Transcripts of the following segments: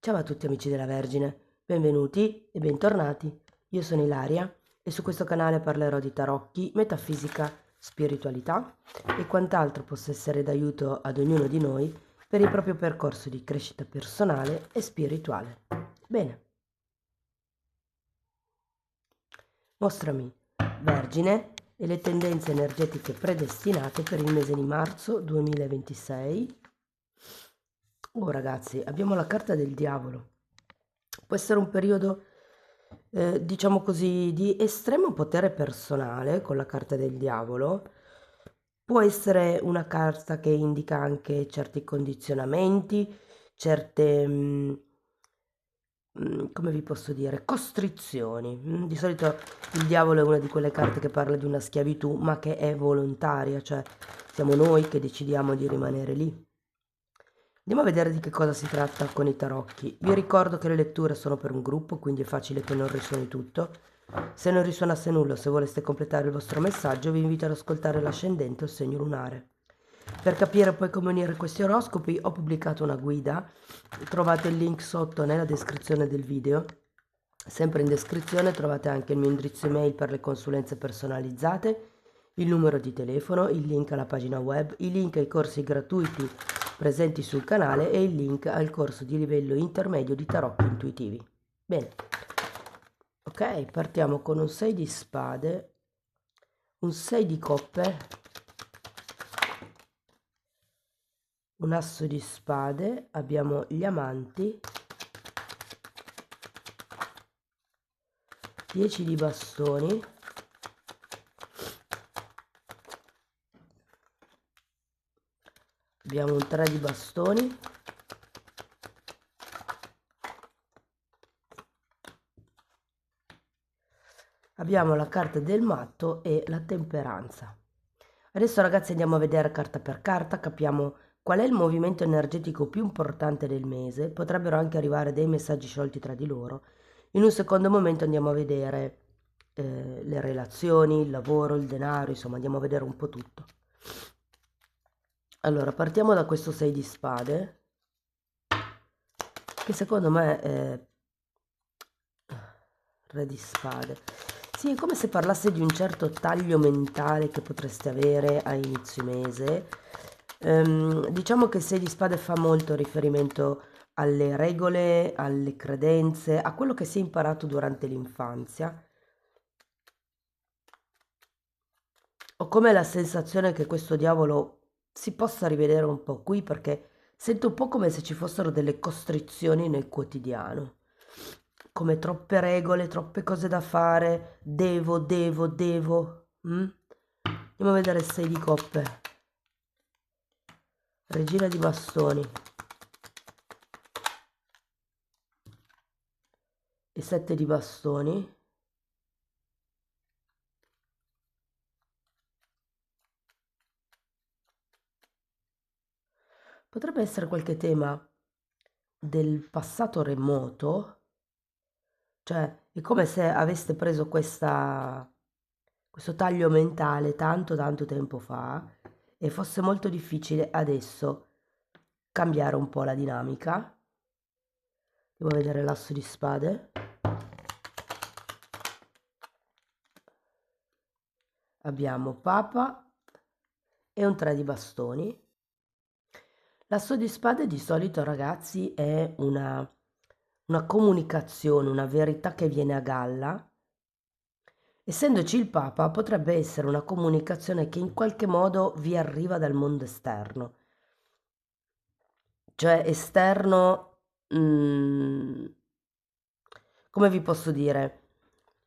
Ciao a tutti amici della Vergine, benvenuti e bentornati. Io sono Ilaria e su questo canale parlerò di tarocchi, metafisica, spiritualità e quant'altro possa essere d'aiuto ad ognuno di noi per il proprio percorso di crescita personale e spirituale. Bene, mostrami, Vergine, e le tendenze energetiche predestinate per il mese di marzo 2026. Oh ragazzi, abbiamo la carta del diavolo. Può essere un periodo, diciamo così, di estremo potere personale con la carta del diavolo. Può essere una carta che indica anche certi condizionamenti, certe, come vi posso dire, costrizioni. Di solito il diavolo è una di quelle carte che parla di una schiavitù, ma che è volontaria, cioè siamo noi che decidiamo di rimanere lì. Andiamo a vedere di che cosa si tratta con i tarocchi. Vi ricordo che le letture sono per un gruppo, quindi è facile che non risuoni tutto. Se non risuonasse nulla o se voleste completare il vostro messaggio, vi invito ad ascoltare l'ascendente o il segno lunare. Per capire poi come unire questi oroscopi ho pubblicato una guida, trovate il link sotto nella descrizione del video. Sempre in descrizione trovate anche il mio indirizzo email per le consulenze personalizzate, il numero di telefono, il link alla pagina web, i link ai corsi gratuiti presenti sul canale e il link al corso di livello intermedio di tarocchi intuitivi. Bene, ok, partiamo con un 6 di spade, un 6 di coppe, un asso di spade, abbiamo gli amanti, 10 di bastoni, abbiamo un 3 di bastoni, abbiamo la carta del matto e la temperanza. Adesso ragazzi andiamo a vedere carta per carta, capiamo qual è il movimento energetico più importante del mese, potrebbero anche arrivare dei messaggi sciolti tra di loro. In un secondo momento andiamo a vedere le relazioni, il lavoro, il denaro, insomma andiamo a vedere un po' tutto. Allora, partiamo da questo 6 di spade, che secondo me è re di spade. Sì, è come se parlasse di un certo taglio mentale che potreste avere a inizio mese. Diciamo che il 6 di spade fa molto riferimento alle regole, alle credenze, a quello che si è imparato durante l'infanzia. Ho come la sensazione che questo diavolo si possa rivedere un po' qui perché sento un po' come se ci fossero delle costrizioni nel quotidiano, come troppe regole, troppe cose da fare, devo. Andiamo a vedere il 6 di coppe, regina di bastoni, il 7 di bastoni. Potrebbe essere qualche tema del passato remoto, cioè è come se aveste preso questo taglio mentale tanto tempo fa e fosse molto difficile adesso cambiare un po' la dinamica. Devo vedere l'asso di spade. Abbiamo papa e un 3 di bastoni. L'asso di spade di solito, ragazzi, è una comunicazione, una verità che viene a galla. Essendoci il Papa, potrebbe essere una comunicazione che in qualche modo vi arriva dal mondo esterno, cioè esterno, come vi posso dire?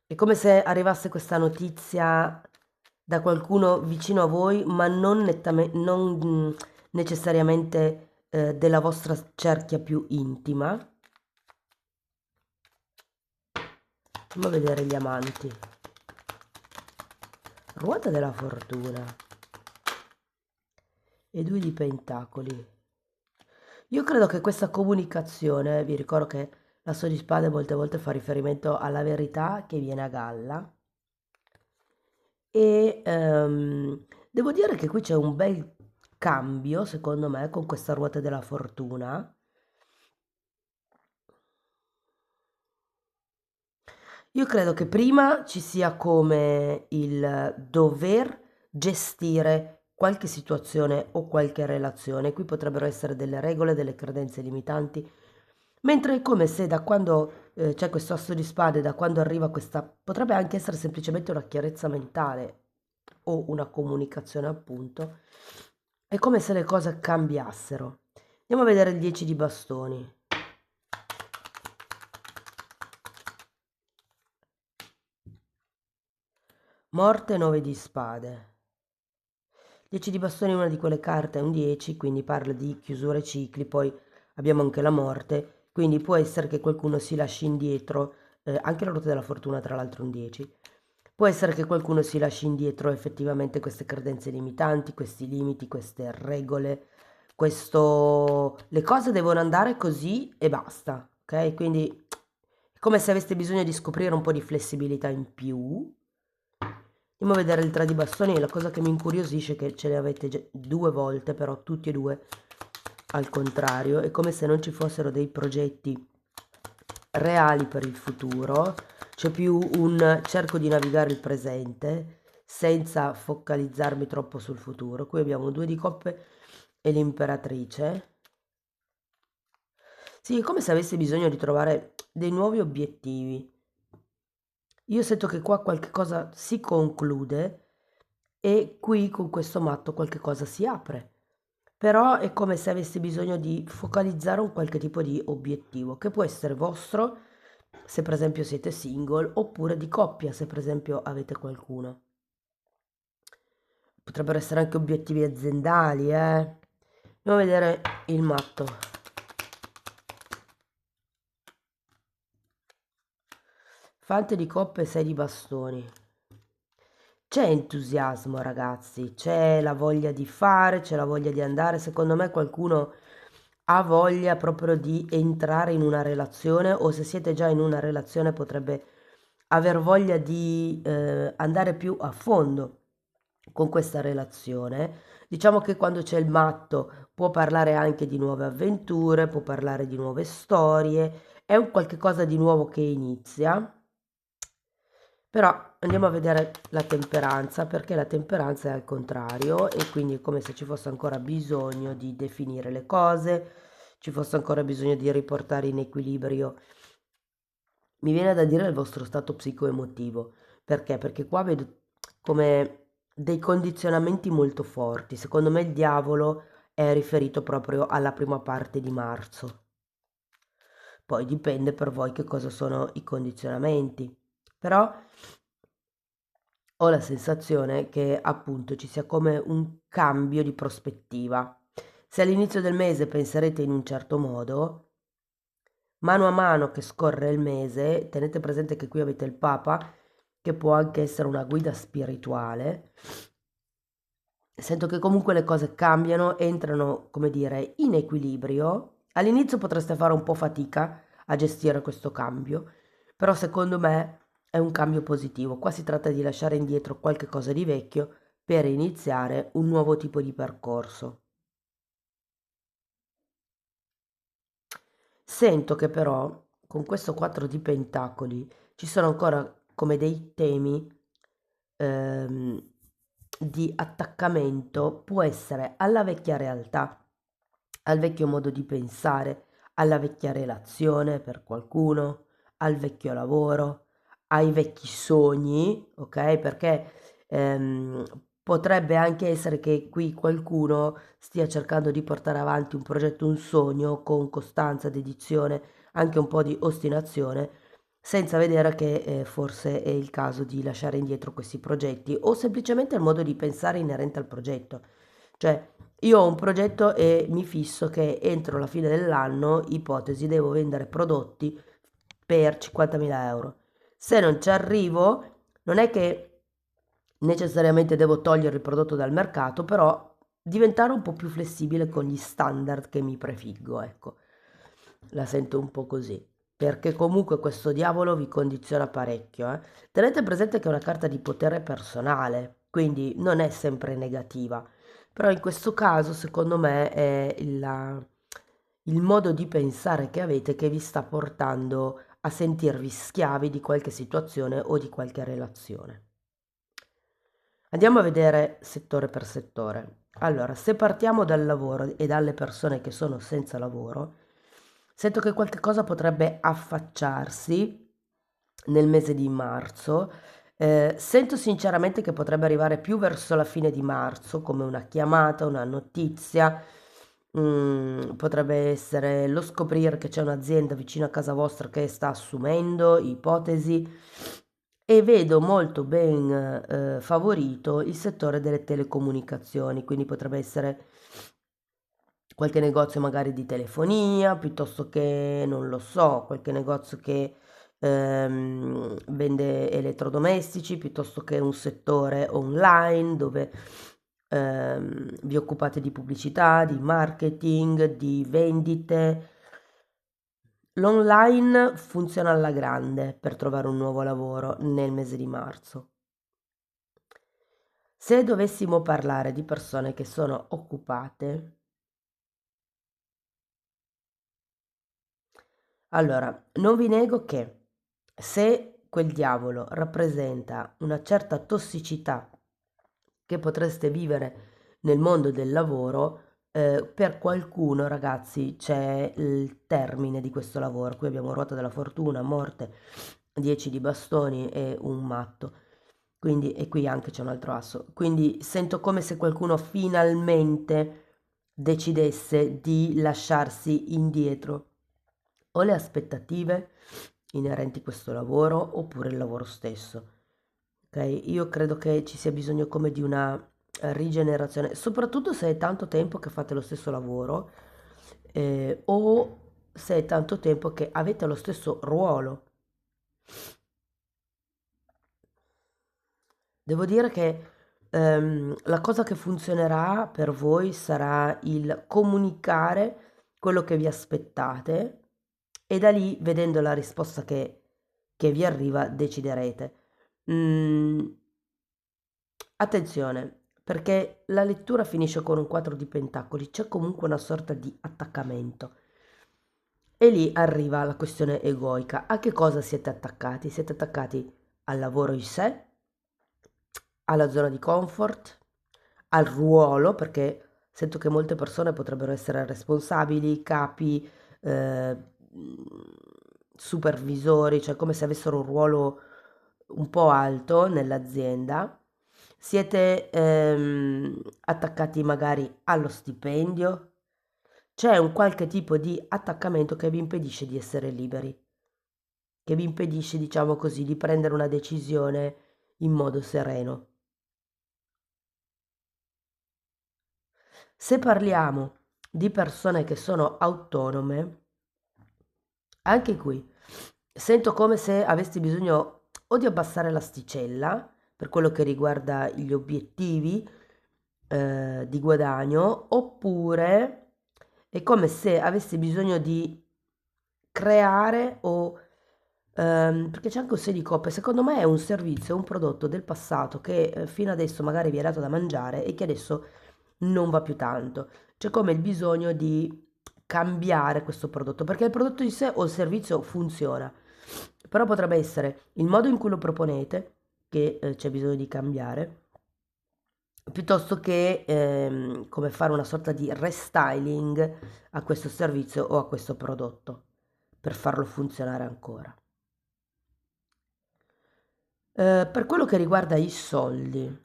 È come se arrivasse questa notizia da qualcuno vicino a voi, ma non necessariamente della vostra cerchia più intima. Andiamo a vedere gli amanti. Ruota della fortuna e 2 di pentacoli. Io credo che questa comunicazione, vi ricordo che l'asso di spade molte volte fa riferimento alla verità che viene a galla e devo dire che qui c'è un bel cambio, secondo me, con questa ruota della fortuna. Io credo che prima ci sia come il dover gestire qualche situazione o qualche relazione. Qui potrebbero essere delle regole, delle credenze limitanti, mentre è come se da quando c'è questo asso di spade, da quando arriva questa, potrebbe anche essere semplicemente una chiarezza mentale o una comunicazione, appunto, è come se le cose cambiassero. Andiamo a vedere il 10 di bastoni. Morte, 9 di spade. 10 di bastoni è una di quelle carte, è un 10, quindi parla di chiusure cicli, poi abbiamo anche la morte, quindi può essere che qualcuno si lasci indietro, anche la ruota della fortuna tra l'altro è un 10, può essere che qualcuno si lasci indietro effettivamente queste credenze limitanti, questi limiti, queste regole, questo... le cose devono andare così e basta, ok? Quindi è come se aveste bisogno di scoprire un po' di flessibilità in più. Andiamo a vedere il 3 di bastoni, la cosa che mi incuriosisce è che ce le avete già 2 volte, però tutti e due al contrario, è come se non ci fossero dei progetti reali per il futuro, c'è più un cerco di navigare il presente senza focalizzarmi troppo sul futuro. Qui abbiamo 2 di coppe e l'imperatrice. Sì, è come se avessi bisogno di trovare dei nuovi obiettivi. Io sento che qua qualche cosa si conclude e qui con questo matto qualche cosa si apre. Però è come se avessi bisogno di focalizzare un qualche tipo di obiettivo, che può essere vostro, se per esempio siete single, oppure di coppia, se per esempio avete qualcuno. Potrebbero essere anche obiettivi aziendali, eh. Andiamo a vedere il matto. Fante di coppe, 6 di bastoni. C'è entusiasmo, ragazzi, c'è la voglia di fare, c'è la voglia di andare. Secondo me qualcuno ha voglia proprio di entrare in una relazione o se siete già in una relazione potrebbe aver voglia di andare più a fondo con questa relazione. Diciamo che quando c'è il matto può parlare anche di nuove avventure, può parlare di nuove storie, è un qualche cosa di nuovo che inizia. Però andiamo a vedere la temperanza, perché la temperanza è al contrario e quindi è come se ci fosse ancora bisogno di definire le cose, ci fosse ancora bisogno di riportare in equilibrio. Mi viene da dire il vostro stato psicoemotivo, perché? Perché qua vedo come dei condizionamenti molto forti. Secondo me il diavolo è riferito proprio alla prima parte di marzo. Poi dipende per voi che cosa sono i condizionamenti. Però ho la sensazione che appunto ci sia come un cambio di prospettiva. Se all'inizio del mese penserete in un certo modo, mano a mano che scorre il mese, tenete presente che qui avete il Papa, che può anche essere una guida spirituale. Sento che comunque le cose cambiano, entrano, come dire, in equilibrio. All'inizio potreste fare un po' fatica a gestire questo cambio, però secondo me è un cambio positivo. Qua si tratta di lasciare indietro qualche cosa di vecchio per iniziare un nuovo tipo di percorso. Sento che però con questo 4 di pentacoli ci sono ancora come dei temi ehm, di attaccamento, può essere alla vecchia realtà, al vecchio modo di pensare, alla vecchia relazione per qualcuno, al vecchio lavoro, ai vecchi sogni, ok? Perché potrebbe anche essere che qui qualcuno stia cercando di portare avanti un progetto, un sogno con costanza, dedizione, anche un po' di ostinazione, senza vedere che forse è il caso di lasciare indietro questi progetti o semplicemente il modo di pensare inerente al progetto. Cioè, io ho un progetto e mi fisso che entro la fine dell'anno, ipotesi, devo vendere prodotti per 50.000 euro. Se non ci arrivo, non è che necessariamente devo togliere il prodotto dal mercato, però diventare un po' più flessibile con gli standard che mi prefiggo, ecco. La sento un po' così, perché comunque questo diavolo vi condiziona parecchio, eh. Tenete presente che è una carta di potere personale, quindi non è sempre negativa, però in questo caso secondo me è il modo di pensare che avete che vi sta portando a sentirvi schiavi di qualche situazione o di qualche relazione. Andiamo a vedere settore per settore. Allora, se partiamo dal lavoro e dalle persone che sono senza lavoro, sento che qualche cosa potrebbe affacciarsi nel mese di marzo. Sento sinceramente che potrebbe arrivare più verso la fine di marzo, come una chiamata, una notizia. Potrebbe essere lo scoprire che c'è un'azienda vicino a casa vostra che sta assumendo, ipotesi. E vedo molto ben favorito il settore delle telecomunicazioni, quindi potrebbe essere qualche negozio magari di telefonia, piuttosto che, non lo so, qualche negozio che vende elettrodomestici, piuttosto che un settore online dove vi occupate di pubblicità, di marketing, di vendite. L'online funziona alla grande per trovare un nuovo lavoro nel mese di marzo. Se dovessimo parlare di persone che sono occupate, allora non vi nego che se quel diavolo rappresenta una certa tossicità che potreste vivere nel mondo del lavoro, per qualcuno, ragazzi, c'è il termine di questo lavoro. Qui abbiamo ruota della fortuna, morte, 10 di bastoni e un matto. Quindi, e qui anche c'è un altro asso. Quindi sento come se qualcuno finalmente decidesse di lasciarsi indietro o le aspettative inerenti a questo lavoro oppure il lavoro stesso. Ok, io credo che ci sia bisogno come di una rigenerazione, soprattutto se è tanto tempo che fate lo stesso lavoro, o se è tanto tempo che avete lo stesso ruolo. Devo dire che la cosa che funzionerà per voi sarà il comunicare quello che vi aspettate e da lì, vedendo la risposta che vi arriva, deciderete. Mm, Attenzione, perché la lettura finisce con un 4 di pentacoli, c'è comunque una sorta di attaccamento. E lì arriva la questione egoica. A che cosa siete attaccati? Siete attaccati al lavoro in sé, alla zona di comfort, al ruolo, perché sento che molte persone potrebbero essere responsabili, capi, eh, supervisori, cioè come se avessero un ruolo un po' alto nell'azienda. Siete attaccati magari allo stipendio. C'è un qualche tipo di attaccamento che vi impedisce di essere liberi, che vi impedisce, diciamo così, di prendere una decisione in modo sereno. Se parliamo di persone che sono autonome, anche qui sento come se avessi bisogno o di abbassare l'asticella per quello che riguarda gli obiettivi di guadagno, oppure è come se avessi bisogno di creare o perché c'è anche un sé di coppe, secondo me è un servizio, un prodotto del passato che fino adesso magari vi è dato da mangiare e che adesso non va più tanto. C'è come il bisogno di cambiare questo prodotto, perché il prodotto in sé o il servizio funziona, però potrebbe essere il modo in cui lo proponete che c'è bisogno di cambiare, piuttosto che come fare una sorta di restyling a questo servizio o a questo prodotto per farlo funzionare ancora. Per quello che riguarda i soldi,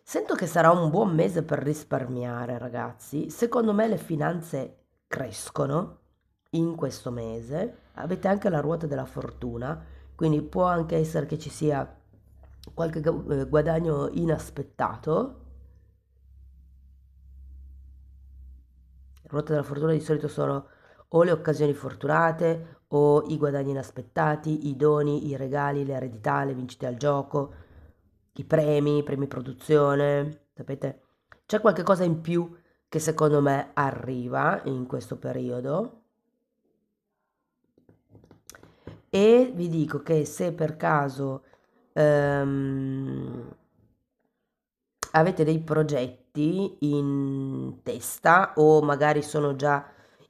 sento che sarà un buon mese per risparmiare, ragazzi. Secondo me le finanze crescono in questo mese. Avete anche la ruota della fortuna, quindi può anche essere che ci sia qualche guadagno inaspettato. Ruote della fortuna di solito sono o le occasioni fortunate o i guadagni inaspettati, i doni, i regali, le eredità, le vincite al gioco, i premi produzione, sapete? C'è qualche cosa in più che secondo me arriva in questo periodo e vi dico che se per caso ehm, avete dei progetti in testa o magari sono già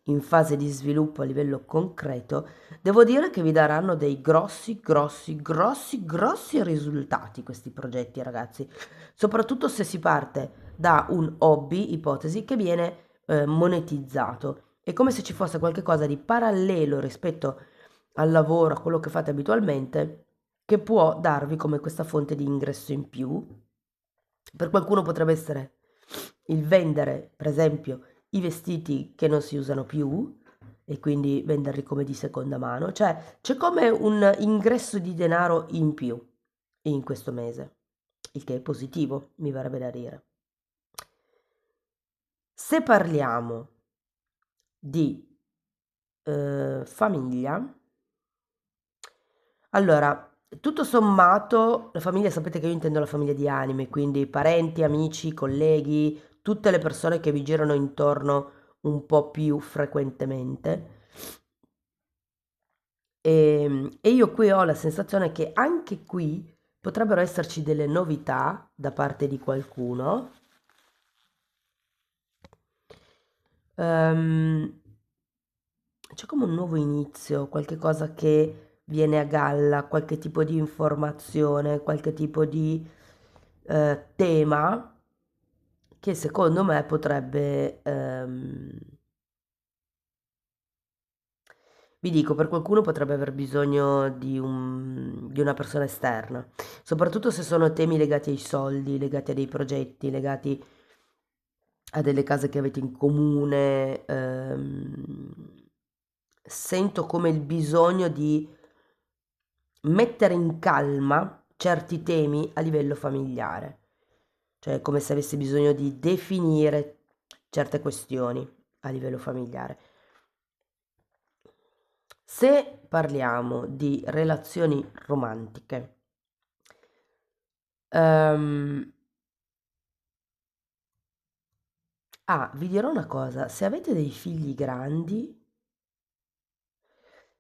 in fase di sviluppo a livello concreto, devo dire che vi daranno dei grossi, grossi, grossi, grossi risultati questi progetti, ragazzi. Soprattutto se si parte da un hobby, ipotesi, che viene monetizzato. È come se ci fosse qualcosa di parallelo rispetto al lavoro, a quello che fate abitualmente, che può darvi come questa fonte di ingresso in più. Per qualcuno potrebbe essere il vendere, per esempio, i vestiti che non si usano più e quindi venderli come di seconda mano, cioè c'è come un ingresso di denaro in più in questo mese, il che è positivo, mi verrebbe da dire. Se parliamo di famiglia, allora, tutto sommato, la famiglia, sapete che io intendo la famiglia di anime, quindi parenti, amici, colleghi, tutte le persone che vi girano intorno un po' più frequentemente. E io qui ho la sensazione che anche qui potrebbero esserci delle novità da parte di qualcuno. Ehm, c'è come un nuovo inizio, qualche cosa che viene a galla, qualche tipo di informazione, qualche tipo di tema che secondo me potrebbe, vi dico, per qualcuno potrebbe aver bisogno di una persona esterna, soprattutto se sono temi legati ai soldi, legati a dei progetti, legati a delle case che avete in comune. Sento come il bisogno di mettere in calma certi temi a livello familiare, cioè come se avessi bisogno di definire certe questioni a livello familiare. Se parliamo di relazioni romantiche, ehm, vi dirò una cosa, se avete dei figli grandi,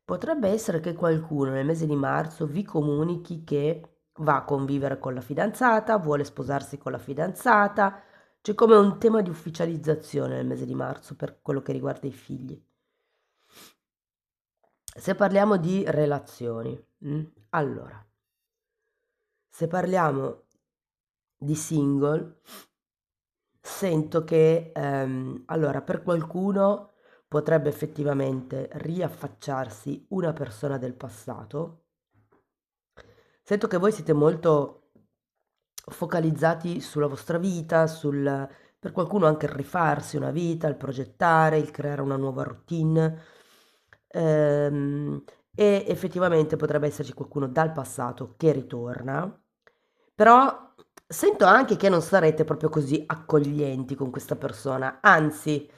potrebbe essere che qualcuno nel mese di marzo vi comunichi che va a convivere con la fidanzata, vuole sposarsi con la fidanzata, c'è come un tema di ufficializzazione nel mese di marzo per quello che riguarda i figli. Se parliamo di relazioni, allora, se parliamo di single, sento che, allora, per qualcuno potrebbe effettivamente riaffacciarsi una persona del passato. Sento che voi siete molto focalizzati sulla vostra vita, per qualcuno anche il rifarsi una vita, il progettare, il creare una nuova routine. ehm, e effettivamente potrebbe esserci qualcuno dal passato che ritorna, però sento anche che non sarete proprio così accoglienti con questa persona, anzi,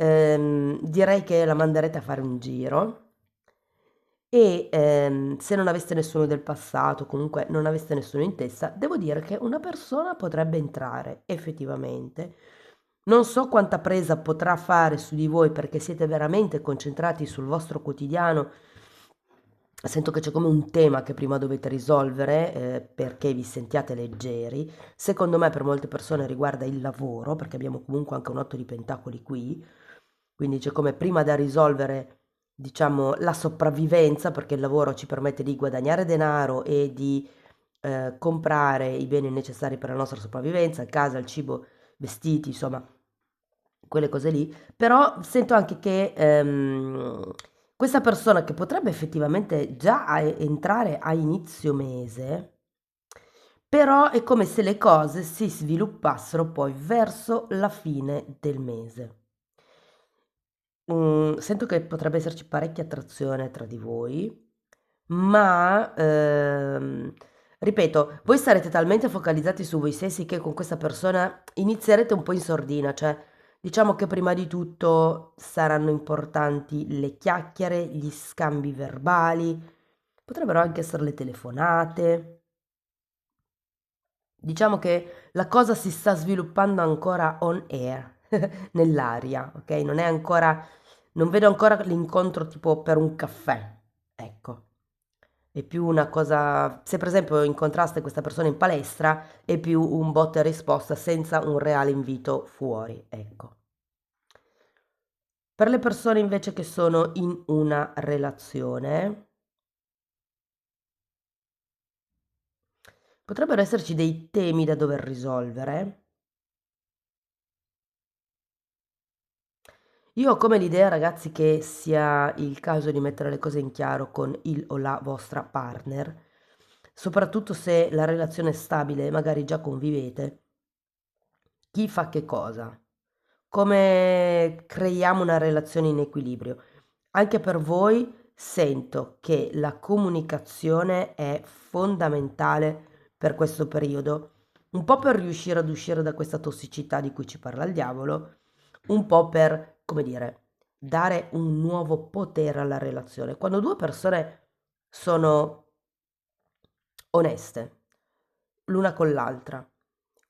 direi che la manderete a fare un giro e se non aveste nessuno del passato, comunque non aveste nessuno in testa, devo dire che una persona potrebbe entrare effettivamente. Non so quanta presa potrà fare su di voi perché siete veramente concentrati sul vostro quotidiano. Sento che c'è come un tema che prima dovete risolvere perché vi sentiate leggeri. Secondo me per molte persone riguarda il lavoro, perché abbiamo comunque anche un 8 di pentacoli qui. Quindi c'è come prima da risolvere, diciamo, la sopravvivenza, perché il lavoro ci permette di guadagnare denaro e di comprare i beni necessari per la nostra sopravvivenza, casa, il cibo, vestiti, insomma, quelle cose lì. Però sento anche che questa persona che potrebbe effettivamente già entrare a inizio mese, però è come se le cose si sviluppassero poi verso la fine del mese. Sento che potrebbe esserci parecchia attrazione tra di voi, ma ripeto, voi sarete talmente focalizzati su voi stessi che con questa persona inizierete un po' in sordina, cioè diciamo che prima di tutto saranno importanti le chiacchiere, gli scambi verbali, potrebbero anche essere le telefonate. Diciamo che la cosa si sta sviluppando ancora on air, nell'aria, ok? Non vedo ancora l'incontro tipo per un caffè, ecco. È più una cosa, se per esempio incontraste questa persona in palestra, è più un botta e risposta senza un reale invito fuori, ecco. Per le persone invece che sono in una relazione, potrebbero esserci dei temi da dover risolvere. Io ho come l'idea, ragazzi, che sia il caso di mettere le cose in chiaro con il o la vostra partner, soprattutto se la relazione è stabile e magari già convivete. Chi fa che cosa? Come creiamo una relazione in equilibrio? Anche per voi sento che la comunicazione è fondamentale per questo periodo, un po' per riuscire ad uscire da questa tossicità di cui ci parla il diavolo, un po' per, come dire, dare un nuovo potere alla relazione. Quando due persone sono oneste l'una con l'altra,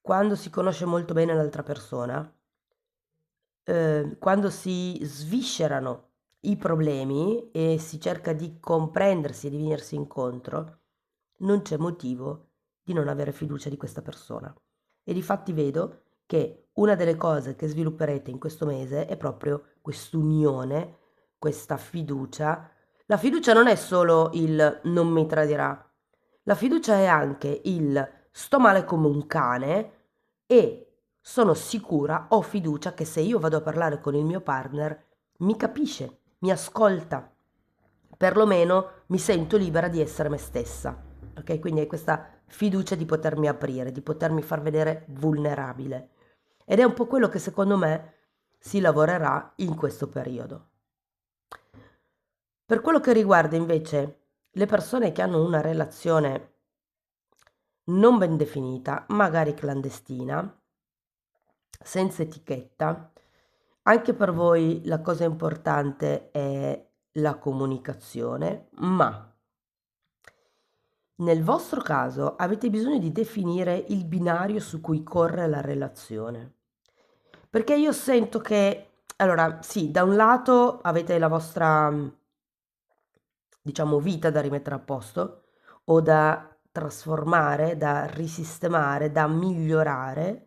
quando si conosce molto bene l'altra persona, quando si sviscerano i problemi e si cerca di comprendersi e di venirsi incontro, non c'è motivo di non avere fiducia di questa persona. E difatti vedo che una delle cose che svilupperete in questo mese è proprio quest'unione, questa fiducia. La fiducia non è solo il non mi tradirà, la fiducia è anche il sto male come un cane e sono sicura, ho fiducia che se io vado a parlare con il mio partner mi capisce, mi ascolta, perlomeno mi sento libera di essere me stessa. Ok? Quindi hai questa fiducia di potermi aprire, di potermi far vedere vulnerabile. Ed è un po' quello che secondo me si lavorerà in questo periodo. Per quello che riguarda invece le persone che hanno una relazione non ben definita, magari clandestina, senza etichetta, anche per voi la cosa importante è la comunicazione, ma nel vostro caso avete bisogno di definire il binario su cui corre la relazione. Perché io sento che, allora, sì, da un lato avete la vostra, diciamo, vita da rimettere a posto o da trasformare, da risistemare, da migliorare,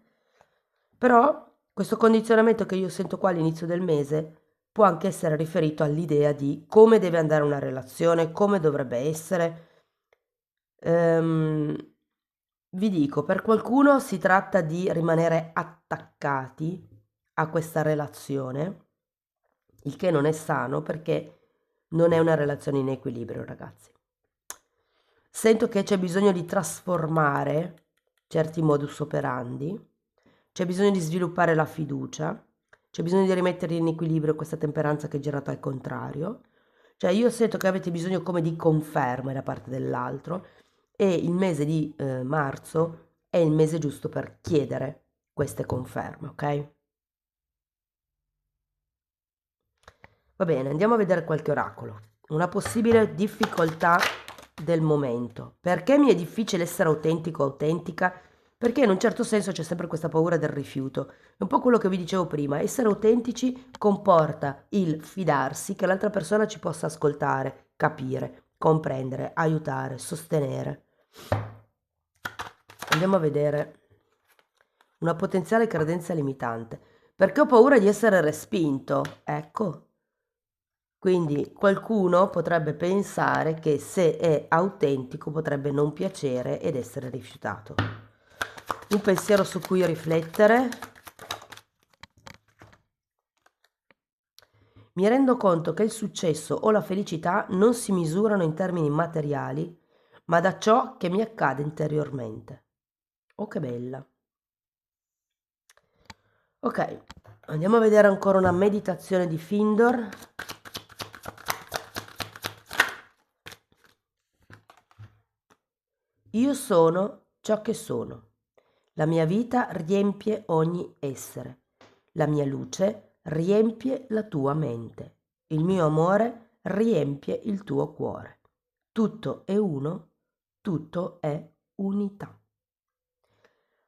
però questo condizionamento che io sento qua all'inizio del mese può anche essere riferito all'idea di come deve andare una relazione, come dovrebbe essere. Ehm, Vi dico, per qualcuno si tratta di rimanere attaccati a questa relazione, il che non è sano perché non è una relazione in equilibrio, ragazzi. Sento che c'è bisogno di trasformare certi modus operandi, c'è bisogno di sviluppare la fiducia, c'è bisogno di rimettere in equilibrio questa temperanza che è girata al contrario. Cioè io sento che avete bisogno come di conferme da parte dell'altro e il mese di marzo è il mese giusto per chiedere queste conferme, ok? Va bene, andiamo a vedere qualche oracolo. Una possibile difficoltà del momento. Perché mi è difficile essere autentico o autentica? Perché in un certo senso c'è sempre questa paura del rifiuto. È un po' quello che vi dicevo prima. Essere autentici comporta il fidarsi che l'altra persona ci possa ascoltare, capire, comprendere, aiutare, sostenere. Andiamo a vedere una potenziale credenza limitante. Perché ho paura di essere respinto? Ecco. Quindi qualcuno potrebbe pensare che se è autentico potrebbe non piacere ed essere rifiutato. Un pensiero su cui riflettere. Mi rendo conto che il successo o la felicità non si misurano in termini materiali, ma da ciò che mi accade interiormente. Oh, che bella. Ok, andiamo a vedere ancora una meditazione di Findor. Io sono ciò che sono. La mia vita riempie ogni essere. La mia luce riempie la tua mente. Il mio amore riempie il tuo cuore. Tutto è uno, tutto è unità.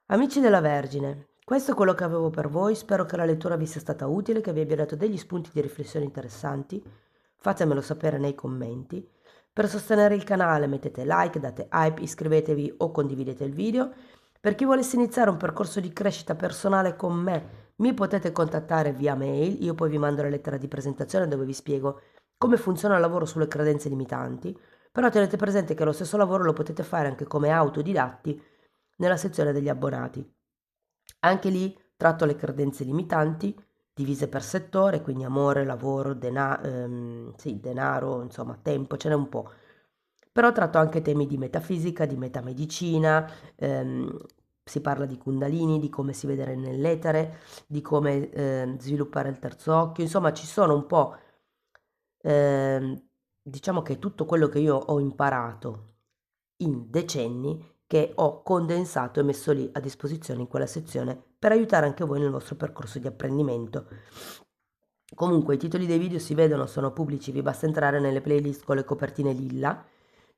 Amici della Vergine, questo è quello che avevo per voi. Spero che la lettura vi sia stata utile, che vi abbia dato degli spunti di riflessione interessanti. Fatemelo sapere nei commenti. Per sostenere il canale mettete like, date hype, iscrivetevi o condividete il video. Per chi volesse iniziare un percorso di crescita personale con me Mi potete contattare via mail, io poi vi mando la lettera di presentazione dove vi spiego come funziona il lavoro sulle credenze limitanti, però tenete presente che lo stesso lavoro lo potete fare anche come autodidatti nella sezione degli abbonati. Anche lì tratto le credenze limitanti divise per settore, quindi amore, lavoro, sì, denaro, insomma, tempo, ce n'è un po'. Però tratto anche temi di metafisica, di metamedicina, si parla di Kundalini, di come si vede nell'etere, di come sviluppare il terzo occhio, insomma ci sono un po', ehm, diciamo che tutto quello che io ho imparato in decenni che ho condensato e messo lì a disposizione in quella sezione per aiutare anche voi nel vostro percorso di apprendimento. Comunque i titoli dei video si vedono, sono pubblici, vi basta entrare nelle playlist con le copertine lilla.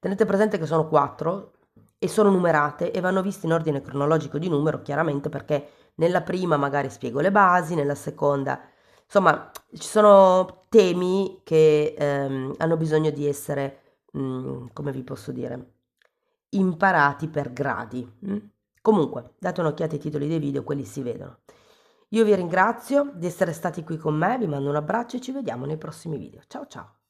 Tenete presente che sono 4 e sono numerate e vanno viste in ordine cronologico di numero, chiaramente perché nella prima magari spiego le basi, nella seconda, insomma, ci sono temi che hanno bisogno di essere, come vi posso dire, imparati per gradi. Comunque, date un'occhiata ai titoli dei video, quelli si vedono. Io vi ringrazio di essere stati qui con me, vi mando un abbraccio e ci vediamo nei prossimi video. Ciao ciao!